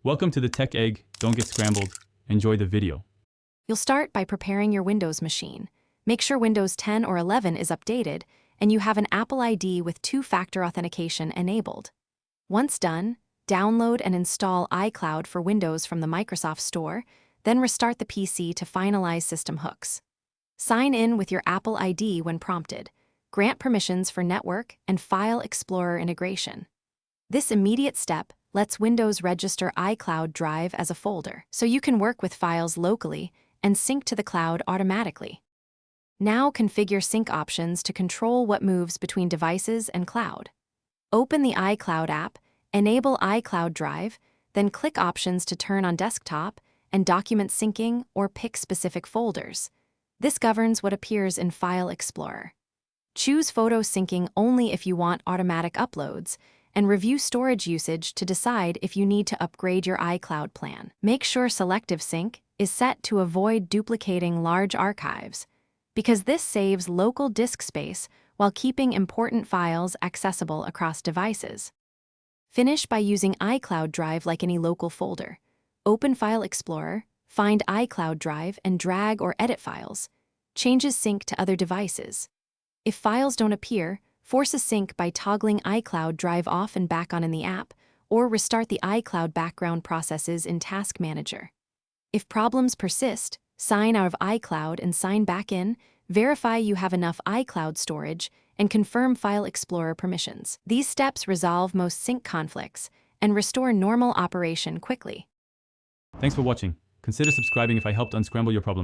Welcome to the Tech Egg. Don't get scrambled. Enjoy the video. You'll start by preparing your Windows machine. Make sure Windows 10 or 11 is updated and you have an Apple ID with two-factor authentication enabled. Once done, download and install Icloud for Windows from the Microsoft Store, then restart the PC to finalize system hooks. Sign in with your Apple ID when prompted. Grant permissions for network and File Explorer integration. This immediate step lets Windows register iCloud Drive as a folder, so you can work with files locally and sync to the cloud automatically. Now configure sync options to control what moves between devices and cloud. Open the iCloud app, enable iCloud Drive, then click Options to turn on desktop and document syncing or pick specific folders. This governs what appears in File Explorer. Choose photo syncing only if you want automatic uploads, and review storage usage to decide if you need to upgrade your iCloud plan. Make sure Selective Sync is set to avoid duplicating large archives, because this saves local disk space while keeping important files accessible across devices. Finish by using iCloud Drive like any local folder. Open File Explorer, find iCloud Drive, and drag or edit files. Changes sync to other devices. If files don't appear, force a sync by toggling iCloud Drive off and back on in the app, or restart the iCloud background processes in Task Manager. If problems persist, sign out of iCloud and sign back in, verify you have enough iCloud storage, and confirm File Explorer permissions. These steps resolve most sync conflicts and restore normal operation quickly. Thanks for watching. Consider subscribing if I helped unscramble your problems.